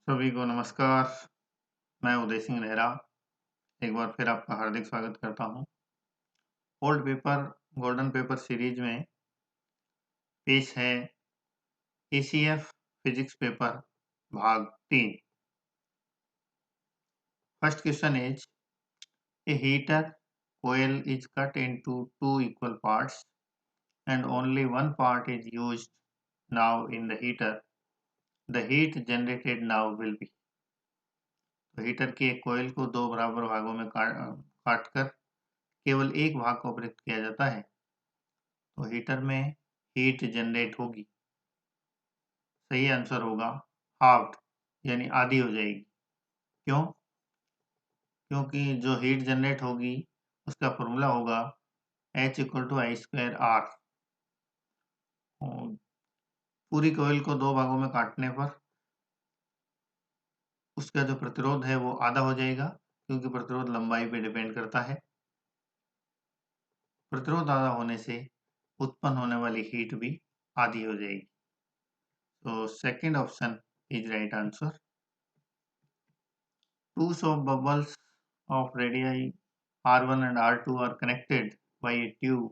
सभी को नमस्कार। मैं उदय सिंह नेहरा एक बार फिर आपका हार्दिक स्वागत करता हूं। Old paper golden paper series में पेश है एसीएफ फिजिक्स पेपर भाग 3। First question is a heater coil is cut into two equal parts and only one part is used now in the heater. The heat generated now will be। तो heater के एक कोयल को दो बराबर भागों में काट कर केवल एक भाग को प्रयुक्त किया जाता है तो हीटर में हीट जनरेट होगी। सही आंसर होगा हाफ्ड, यानी आधी हो जाएगी। क्यों? क्योंकि जो हीट जनरेट होगी उसका फॉर्मूला होगा H equal to I square R. पूरी कोयल को दो भागों में काटने पर उसका जो प्रतिरोध है वो आधा हो जाएगा, क्योंकि प्रतिरोध लंबाई पे डिपेंड करता है। प्रतिरोध आधा होने से उत्पन्न होने वाली हीट भी आधी हो जाएगी। तो second option is right answer. Two soap bubbles of radii R1 and R2 are connected by a tube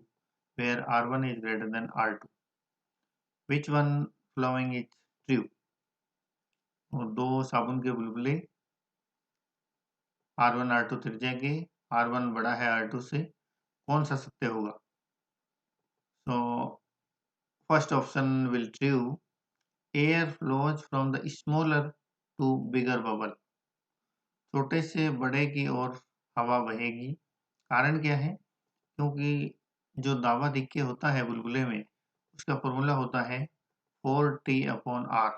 where R1 is greater than R2. Which one following is true? और दो साबुन के बुलबुले R1 R2 त्रिज्या के, R1 बड़ा है R2 से, कौन सा सत्य होगा? So first option will true. Air flows from the smaller to bigger bubble. छोटे से बड़े की ओर हवा बहेगी। कारण क्या है? क्योंकि जो दावा दिक्के होता है बुलबुले में उसका फॉर्मूला होता है 4T/R।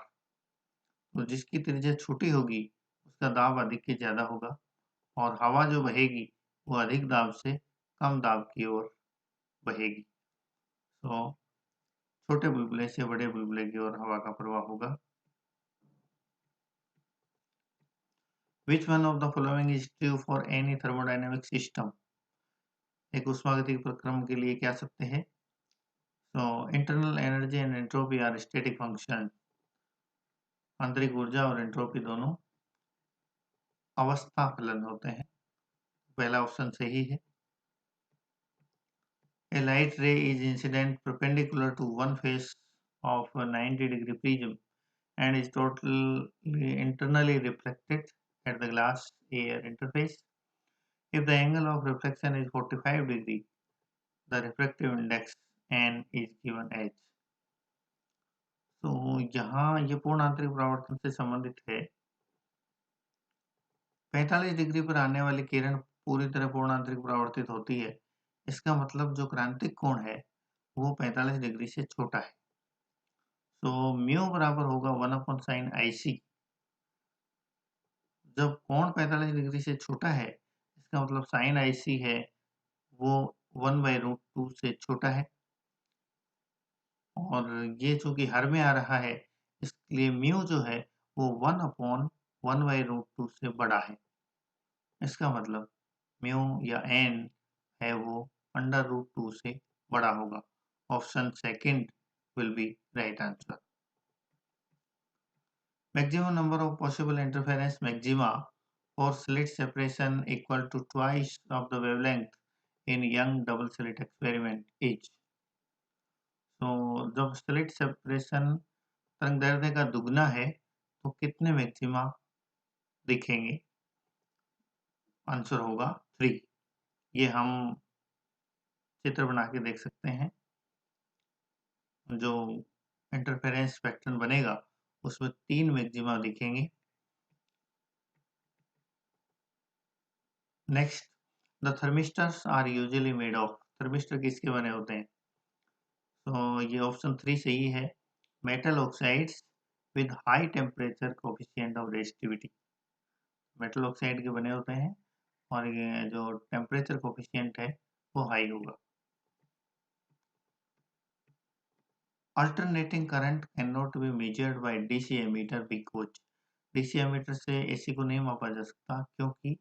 तो जिसकी त्रिज्या छोटी होगी उसका दाब अधिक ज़्यादा होगा और हवा जो बहेगी वो अधिक दाब से कम दाब की ओर बहेगी। तो छोटे बुलबुले से बड़े बुलबुले की ओर हवा का प्रवाह होगा। Which one of the following is true for any thermodynamic system? एक ऊष्मागतिकी प्रक्रम के लिए क्या सत्य है? So internal energy and entropy are static function। आंतरिक ऊर्जा और एंट्रोपी दोनों अवस्था फलन होते हैं। पहला ऑप्शन सही है। A light ray is incident perpendicular to one face of a 90-degree prism and is totally internally reflected at the glass air interface. If the angle of reflection is 45 degree, the refractive index n is given as। तो यहाँ ये पूर्ण आंतरिक परावर्तन से संबंधित है। 45 degree पर आने वाली किरण पूरी तरह पूर्ण आंतरिक परावर्तित होती है। इसका मतलब जो क्रांतिक कोण है वो 45 डिग्री से छोटा है। तो म्यू बराबर होगा 1/sin IC। जब कोण 45 डिग्री से छोटा है इसका मतलब sin IC है वो 1/√2 से छोटा है और ये चूंकि हर में आ रहा है इसलिए म्यू जो है वो 1/1/√2 से बड़ा है। इसका मतलब म्यू या n है वो √2 से बड़ा होगा। Option second will be right answer। Maximum number of possible interference maxima for slit separation equal to twice of the wavelength in Young double slit experiment is। तो जब स्लिट सेपरेशन तरंगदैर्ध्य का दुगना है तो कितने मैक्सिमा दिखेंगे? आंसर होगा 3। ये हम चित्र बना के देख सकते हैं। जो इंटरफेरेंस पैटर्न बनेगा उसमें 3 मैक्सिमा दिखेंगे। Next, the thermistors are usually made of. Thermistor किसके बने होते हैं? तो ये ऑप्शन 3 सही है। Metal oxides with high temperature coefficient of resistivity. Metal oxide के बने होते हैं और ये जो टेम्परेचर कोफिशिएंट है वो हाई होगा। Alternating current cannot be measured by DC ammeter because DC ammeter से AC को नहीं मापा जा सकता क्योंकि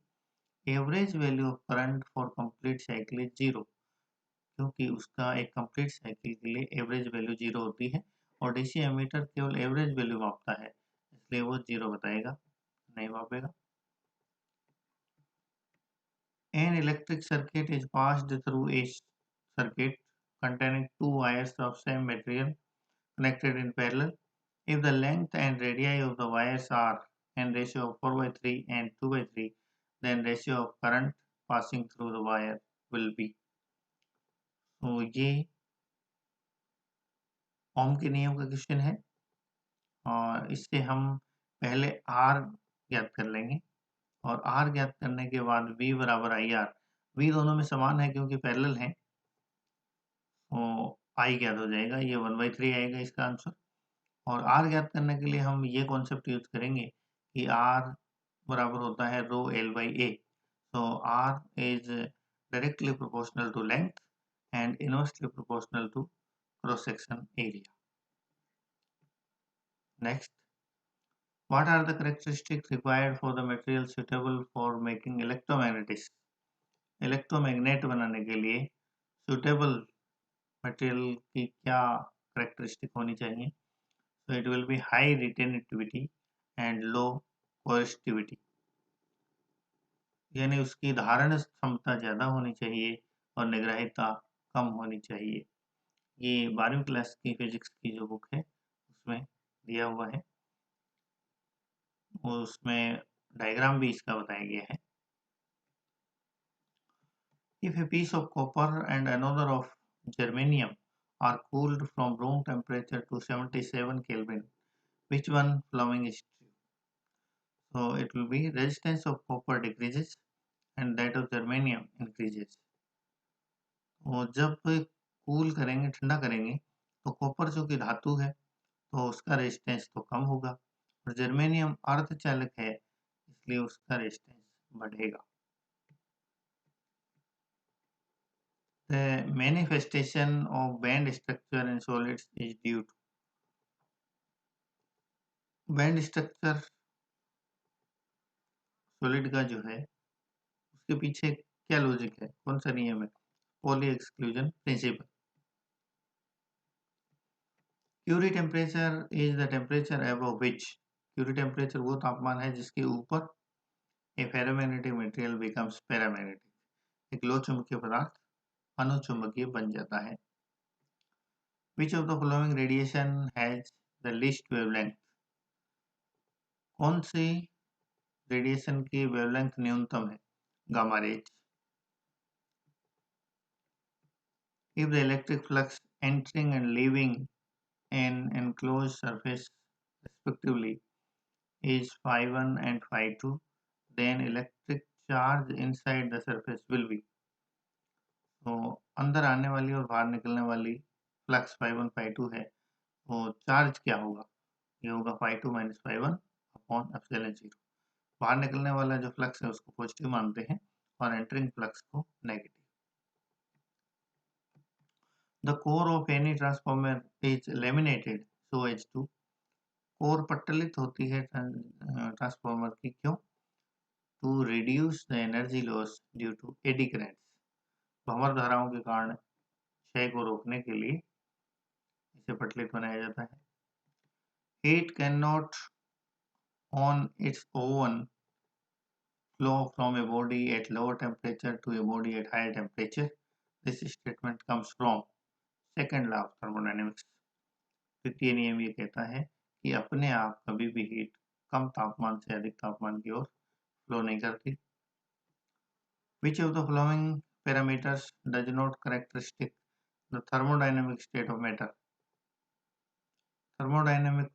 average value of current for complete cycle is 0। क्योंकि उसका एक कंप्लीट साइकिल के लिए एवरेज वैल्यू 0 होती है और DC एमीटर केवल एवरेज वैल्यू मापता है इसलिए वो 0 बताएगा। नहीं मापेगा। An electric circuit is passed through a circuit containing two wires of same material connected in parallel. If the length and radii of the wires are in ratio of 4/3 and 2/3, then ratio of current passing through the wire will be. तो ये ओम के नियम का question है और इससे हम पहले R ज्ञात कर लेंगे और R ज्ञात करने के बाद V बराबर IR। V दोनों में समान है क्योंकि पैरेलल है, तो I ज्ञात हो जाएगा, ये 1/3 आएगा इसका आंसर। और R ज्ञात करने के लिए हम ये कॉन्सेप्ट यूज करेंगे कि R बराबर होता है रो L by A। So R is directly proportional to length and inversely proportional to cross section area. Next, what are the characteristics required for the material suitable for making electromagnetics? Electromagnet बनाने के लिए suitable material की क्या characteristic होनी चाहिए? So it will be high retentiveness and low coercivity, यानी उसकी धारण क्षमता ज़्यादा होनी चाहिए और निग्राहिता कम होनी चाहिए। ये 12वीं क्लास की फिजिक्स की जो बुक है उसमें दिया हुआ है, और उसमें डायग्राम भी इसका बताया गया है। If a piece of copper and another of germanium are cooled from room temperature to 77 Kelvin, which one following is true? So it will be resistance of copper decreases and that of germanium increases. और जब cool करेंगे, ठंडा करेंगे, तो copper जो कि धातु है तो उसका रेजिस्टेंस तो कम होगा और जर्मेनियम अर्धचालक है इसलिए उसका रेजिस्टेंस बढ़ेगा। The manifestation of band structure in solids is due to band structure solid का जो है उसके पीछे क्या लॉजिक है, कौन सा नियम है? Pauli exclusion principle. Curie temperature is the temperature above which, Curie temperature वो तापमान है जिसके ऊपर a ferromagnetic material becomes paramagnetic, एक लो चुंबकीय पदार्थ अनुचुंबकीय बन जाता है। Which of the following radiation has the least wavelength? कौन सी रेडिएशन की वेवलेंथ न्यूनतम है? Gamma rays. If the electric flux entering and leaving an enclosed surface respectively is phi1 and phi2, then electric charge inside the surface will be. तो अंदर आने वाली और बाहर निकलने वाली फ्लक्स phi1 phi2 है, तो चार्ज क्या होगा? ये होगा phi2 minus phi1 upon epsilon 0। बाहर निकलने वाला जो फ्लक्स है उसको पॉजिटिव मानते हैं और एंटरिंग फ्लक्स को negative. The core of any transformer is laminated so as to, core पट्टलित होती है ट्रांसफार्मर की, क्यों? To reduce the energy loss due to eddy currents, भंवर धाराओं के कारण क्षय को रोकने के लिए इसे पट्टलित बनाया जाता है। Heat cannot on its own flow from a body at lower temperature to a body at higher temperature. This statement comes from second law of thermodynamics. द्वितीय नियम ये कहता है कि अपने आप कभी भी हीट कम तापमान से अधिक तापमान की ओर फ्लो नहीं करती। Which of the following parameters does not characteristic the thermodynamic state of matter? Thermodynamic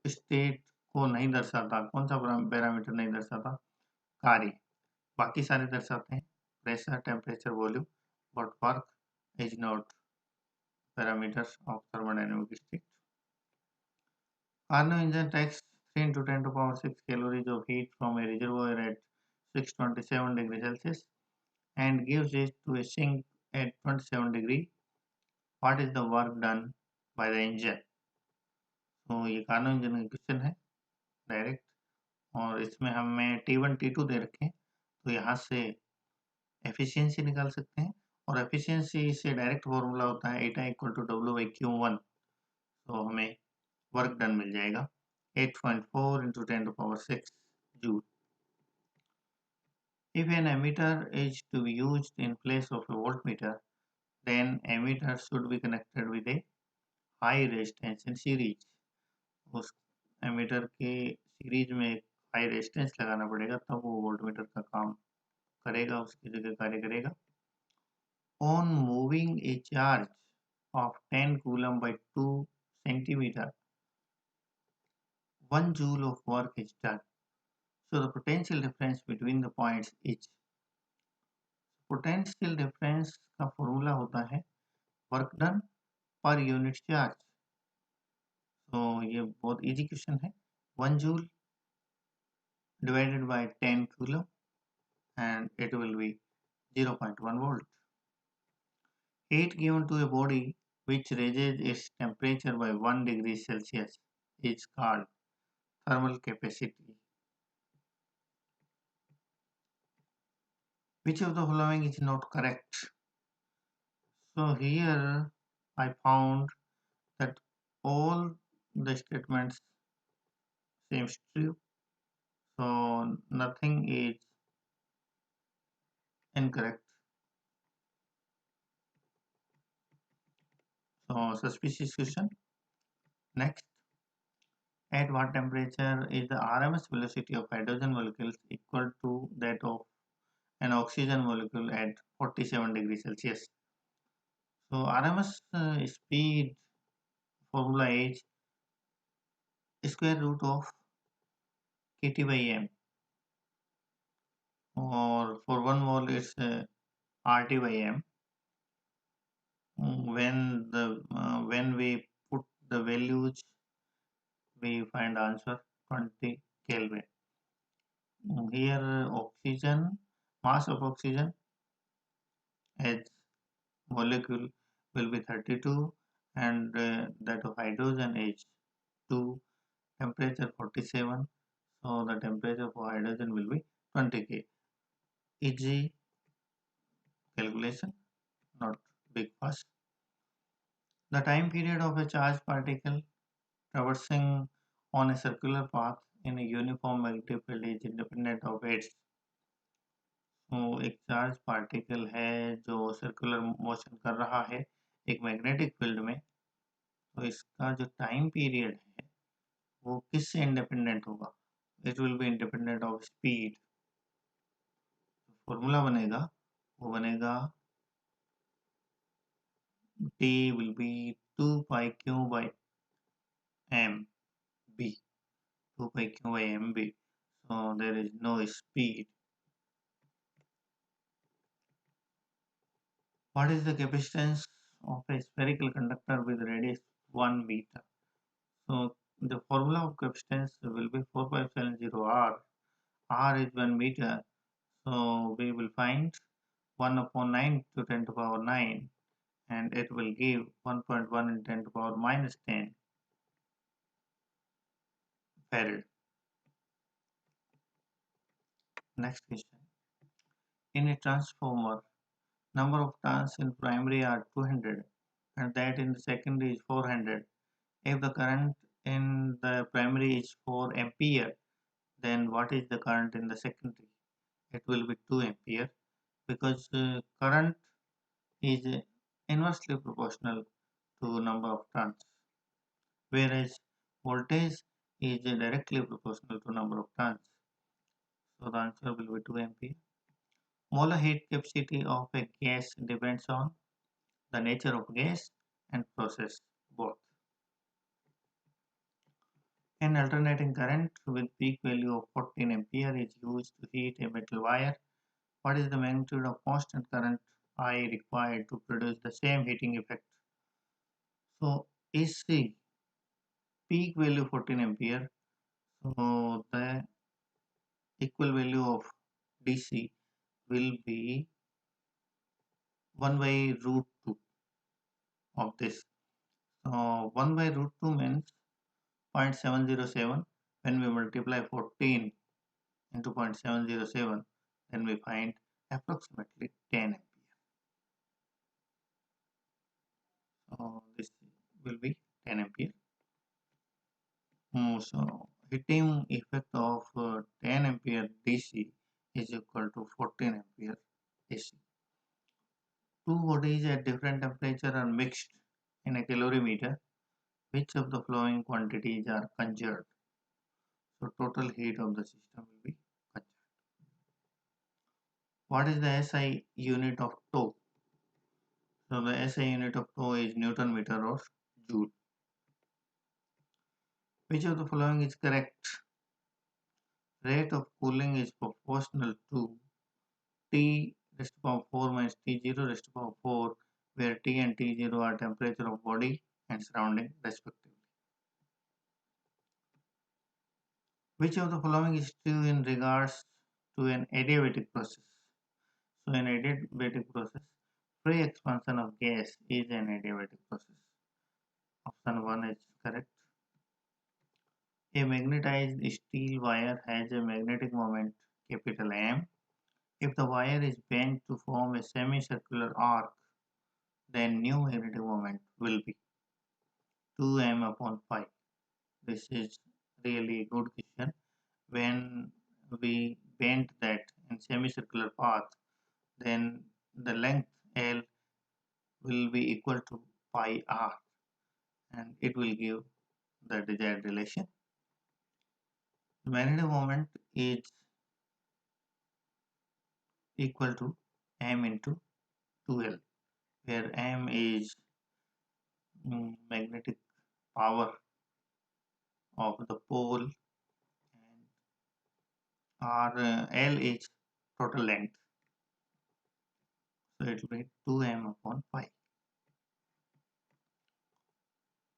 state को नहीं दर्शाता, कौन सा पैरामीटर नहीं दर्शाता? कार्य। बाकी सारे दर्शाते हैं, pressure, temperature, volume, but work is not parameters of thermodynamic state. Carnot engine takes 3 into 10 to power 6 calories of heat from a reservoir at 627 degrees Celsius and gives it to a sink at 27 degree. What is the work done by the engine? तो ये Karnaugh engine का question है direct, और इसमें हमें T1 T2 दे रखे हैं, तो यहाँ से एफिशिएंसी निकाल सकते हैं और एफिशिएंसी से डायरेक्ट फॉर्मूला होता है एटा इक्वल टू W/Q1, तो हमें वर्क डन मिल जाएगा 8.4 into 10 to power 6 joule. If an ammeter is to be used in place of a voltmeter, then ammeter should be connected with a high resistance in series. उस ammeter के series में एक high resistance लगाना पड़ेगा, तब वो voltmeter का काम करेगा, उसकी जगह कार्य करेगा. On moving a charge of 10 coulomb by 2 centimeter, 1 joule of work is done. So the potential difference between the points is, potential difference का फॉर्मूला होता है work done per unit charge. तो ये बहुत इजी क्वेश्चन है. 1 joule divided by 10 coulomb and it will be 0.1 volt. Heat given to a body which raises its temperature by 1 degree Celsius is called thermal capacity. Which of the following is not correct? So here I found that all the statements seems true. So nothing is incorrect. So suspicious question. Next, at what temperature is the RMS velocity of hydrogen molecules equal to that of an oxygen molecule at 47 degrees Celsius? So RMS speed formula is square root of kT by m, or for 1 mole it's RT by m. When we put the values, we find answer 20 Kelvin. Here oxygen, mass of oxygen as molecule will be 32 and that of hydrogen is 2, temperature 47. So the temperature for hydrogen will be 20 K. Easy calculation, not big fuss. The time period of a charged particle traversing on a circular path in a uniform magnetic field is independent of its. तो एक charge particle है जो circular motion कर रहा है एक magnetic field में, तो इसका जो टाइम पीरियड है वो किससे इंडिपेंडेंट होगा? It will be independent of speed. Formula बनेगा, वो बनेगा T will be 2 pi q by m b, 2 pi q by m b. So there is no speed. What is the capacitance of a spherical conductor with radius 1 meter? So the formula of capacitance will be 4570 R. R is 1 meter. So we will find 1 upon 9 to 10 to the power 9, and it will give 1.1 in 10 to the power minus 10 farad. Next question. In a transformer, number of turns in primary are 200 and that in the secondary is 400. If the current in the primary is 4 ampere, then what is the current in the secondary? It will be 2 ampere, because current is inversely proportional to number of turns, whereas voltage is directly proportional to number of turns. So the answer will be 2 ampere. Molar heat capacity of a gas depends on the nature of gas and process, both. An alternating current with peak value of 14 ampere is used to heat a metal wire. What is the magnitude of constant current I required to produce the same heating effect? So AC peak value 14 ampere. So the equal value of DC will be 1 by root 2 of this. So 1 by root 2 means 0.707. When we multiply 14 into 0.707, then we find approximately 10 ampere. So this will be 10 ampere. So heating effect of 10 ampere DC is equal to 14 ampere AC. Two bodies at different temperature are mixed in a calorimeter. Which of the following quantities are conserved? So total heat of the system will be conserved. What is the SI unit of torque? So the SI unit of torque is Newton meter or Joule. Which of the following is correct? Rate of cooling is proportional to T raised to power 4 minus T0 raised to power 4, where T and T0 are temperature of body and surrounding respectively. Which of the following is true in regards to an adiabatic process? So in adiabatic process, free expansion of gas is an adiabatic process. Option 1 is correct. A magnetized steel wire has a magnetic moment capital M. If the wire is bent to form a semicircular arc, then new magnetic moment will be 2m upon pi. This is really a good question. When we bend that in semicircular path, then the length L will be equal to pi r, and it will give the desired relation. The magnetic moment is equal to m into 2L, where m is magnetic power of the pole and L is total length. So it will be 2m upon pi.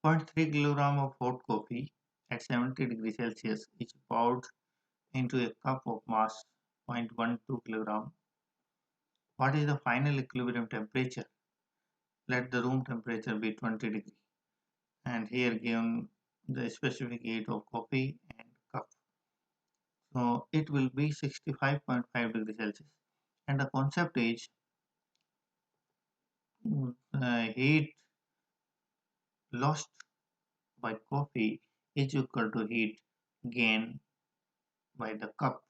0.3 kilogram of hot coffee at 70 degrees Celsius is poured into a cup of mass 0.12 kilogram. What is the final equilibrium temperature? Let the room temperature be 20 degrees. And here given the specific heat of coffee and cup. So it will be 65.5 degrees Celsius. And the concept is heat lost by coffee is equal to heat gain by the cup.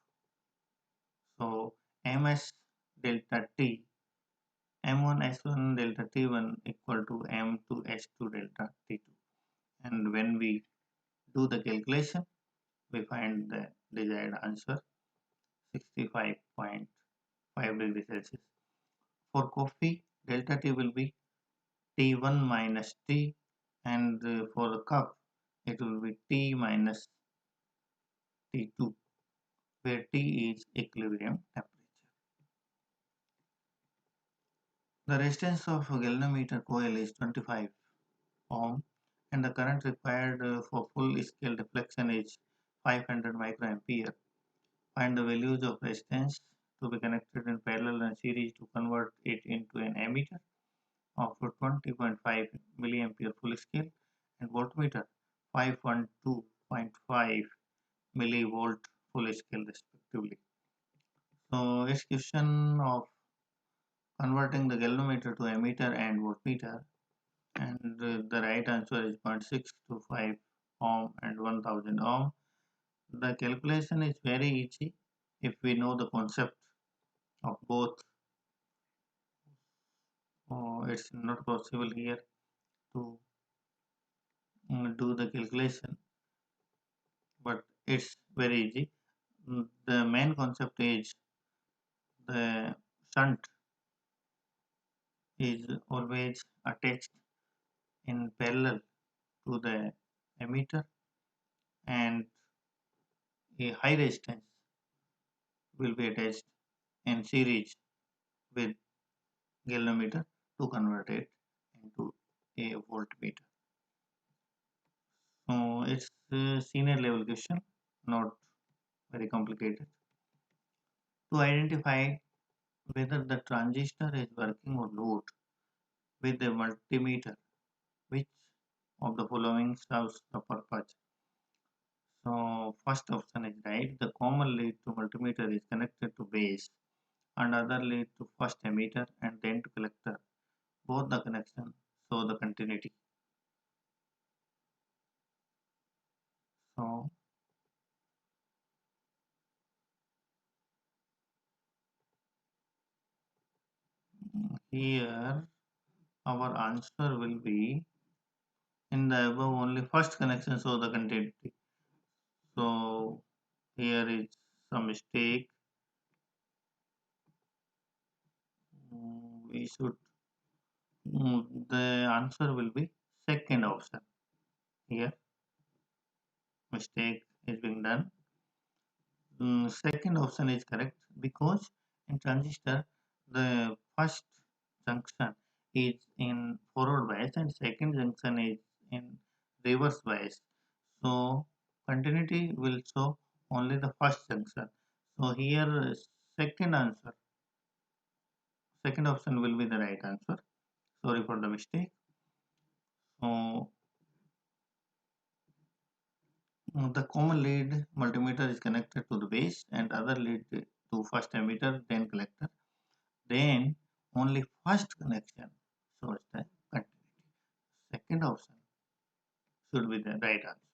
So ms delta T, m1 s1 delta T1 equal to m2 s2 delta T2. And when we do the calculation, we find the desired answer 65.5 degrees Celsius. For coffee, delta T will be T1 minus T, and for the cup, it will be T minus T2, where T is equilibrium temperature. The resistance of a galvanometer coil is 25 ohm, and the current required for full scale deflection is 500 microampere. Find the values of resistance to be connected in parallel and series to convert it into an ammeter of 20.5 milliampere full scale and voltmeter 512.5 millivolt full scale respectively. So it's question of converting the galvanometer to ammeter and voltmeter, and the right answer is 0.625 ohm and 1000 ohm. The calculation is very easy if we know the concept of both. It's not possible here to do the calculation, but it's very easy. The main concept is the shunt is always attached in parallel to the ammeter, and a high resistance will be attached in series with galvanometer to convert it into a voltmeter. So it's a senior level question, not very complicated. To identify whether the transistor is working or not with a multimeter, which of the following serves the purpose? So first option is right. The common lead to multimeter is connected to base and other lead to first emitter and then to collector. Both the connection show the continuity. So here our answer will be in the above only first connection show the continuity. So here is some mistake. We should the answer will be second option. Here mistake is being done. Second option is correct because in transistor the first junction is in forward bias and second junction is in reverse bias. So continuity will show only the first junction. So here second answer, second option will be the right answer. Sorry for the mistake. So the common lead multimeter is connected to the base and other lead to first emitter then collector. Then only first connection shows the continuity. Second option should be the right answer.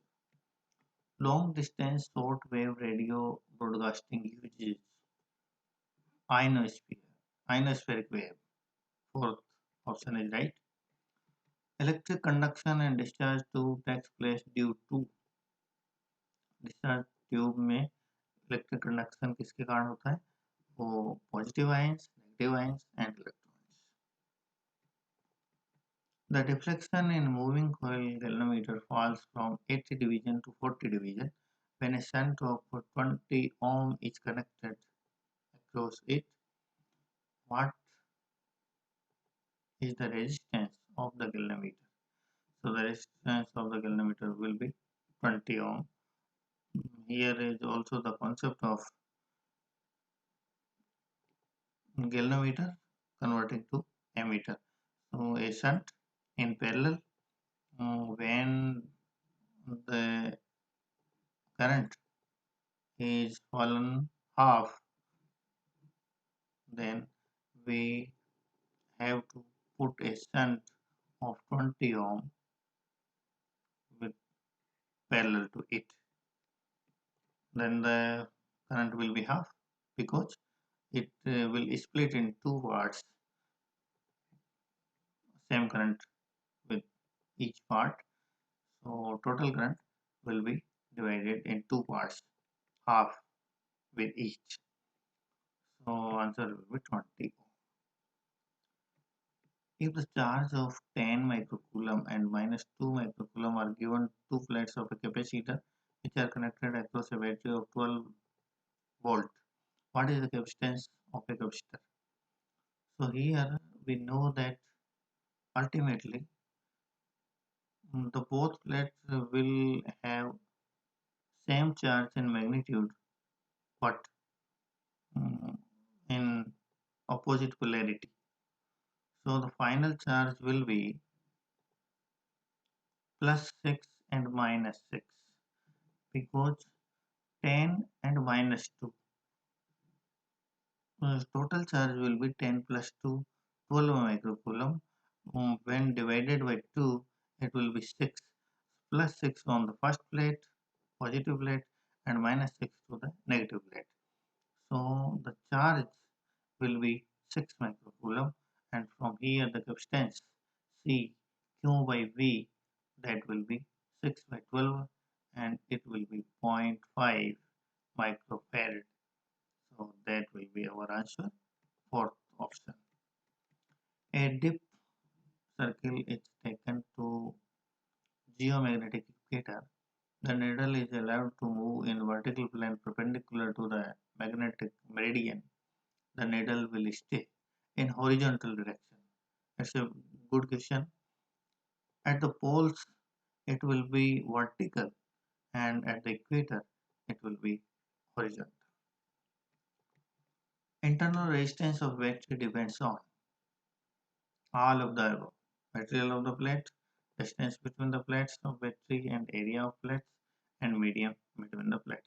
Long distance short wave radio broadcasting uses ionospheric wave. Fourth option is right. Electric conduction and discharge tube takes place due to discharge tube में electric conduction किसके कारण होता है वो positive ions negative ions and electrons the deflection in moving coil galvanometer falls from 80 division to 40 division when a shunt of 20 ohm is connected across it. What is the resistance of the galvanometer? So the resistance of the galvanometer will be 20 ohm. Here is also the concept of galvanometer converting to ammeter. So a shunt in parallel when the current is fallen half, then we have to put a shunt of 20 ohm with parallel to it. Then the current will be half because it will split in two parts, same current with each part. So total current will be divided in two parts, half with each. So answer will be 20. If the charge of 10 microcoulomb and minus 2 microcoulomb are given two plates of a capacitor which are connected across a battery of 12 volt, what is the capacitance of a capacitor? So here we know that ultimately the both plates will have same charge and magnitude but in opposite polarity. So the final charge will be plus 6 and minus 6 because 10 and minus 2. Total charge will be 10 plus 2, 12 microcoulomb. When divided by 2, it will be 6 plus 6 on the first plate, positive plate, and minus 6 to the negative plate. So the charge will be 6 microcoulomb, and from here the capacitance C Q by V, that will be 6 by 12 and it will be 0.5 microfarad. So that will be our answer. Fourth option. A dip circle is taken to geomagnetic equator. The needle is allowed to move in vertical plane perpendicular to the magnetic meridian. The needle will stay in horizontal direction. It's a good question. At the poles, it will be vertical, and at the equator, it will be horizontal. Internal resistance of battery depends on all of the above. Material of the plate, distance between the plates of battery and area of plates, and medium between the plates.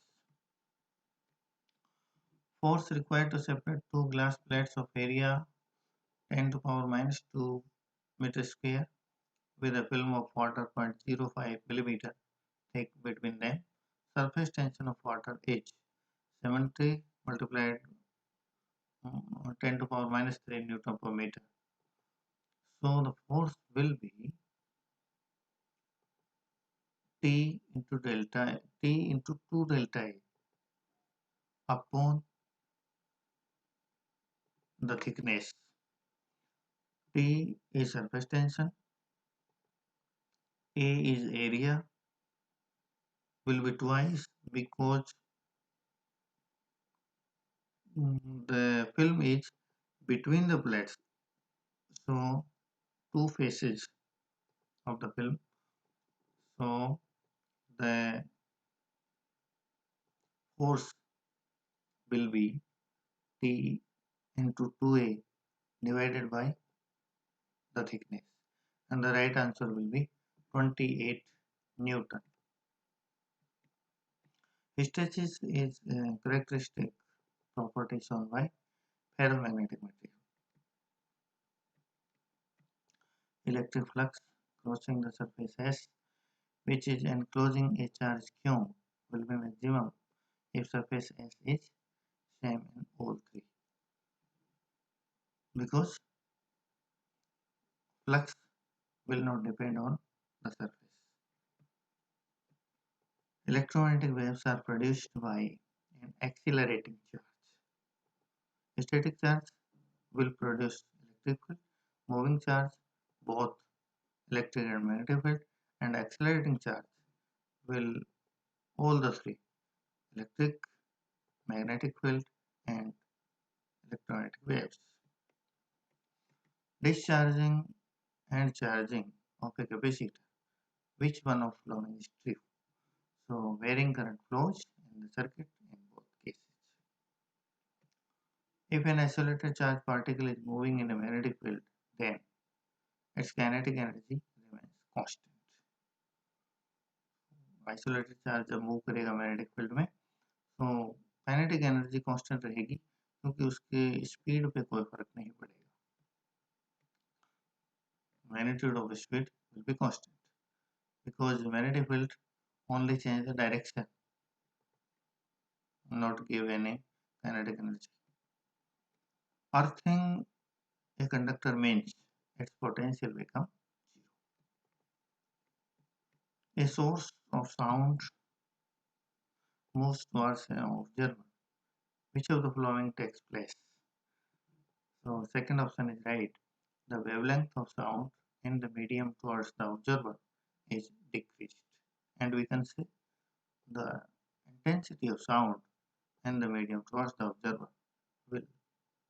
Force required to separate two glass plates of area 10 to power minus 2 meter square with a film of water 0.05 millimeter thick between them. Surface tension of water is 70 multiplied 10 to power minus 3 Newton per meter. So the force will be T into delta T into 2 delta A upon the thickness. T is surface tension, A is area, will be twice because the film is between the plates. So two faces of the film. So the force will be T into 2A divided by the thickness. And the right answer will be 28 Newton. Hysteresis is a characteristic property shown by ferromagnetic material. Electric flux crossing the surface S, which is enclosing a charge Q, will be maximum if surface S is same in all three, because flux will not depend on the surface. Electromagnetic waves are produced by an accelerating charge. Static charge will produce electric field, moving charge both electric and magnetic field, and accelerating charge will all the three electric, magnetic field, and electromagnetic waves. Discharging and charging of a capacitor. Which one of following is true? So varying current flows in the circuit in both cases. If an isolated charged particle is moving in a magnetic field, then its kinetic energy remains constant. Isolated charge जब move करेगा magnetic field में तो kinetic energy constant रहेगी क्योंकि उसके speed पे कोई फर्क नहीं पड़ेगा. Magnitude of speed will be constant because magnetic field only change the direction, not give any kinetic energy. Earthing a conductor means its potential become zero. A source of sound moves towards an observer. Which of the following takes place? So second option is right. The wavelength of sound in the medium towards the observer is decreased, and we can say the intensity of sound in the medium towards the observer will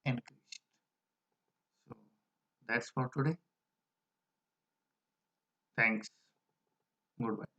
increase. So that's for today. Thanks. Goodbye.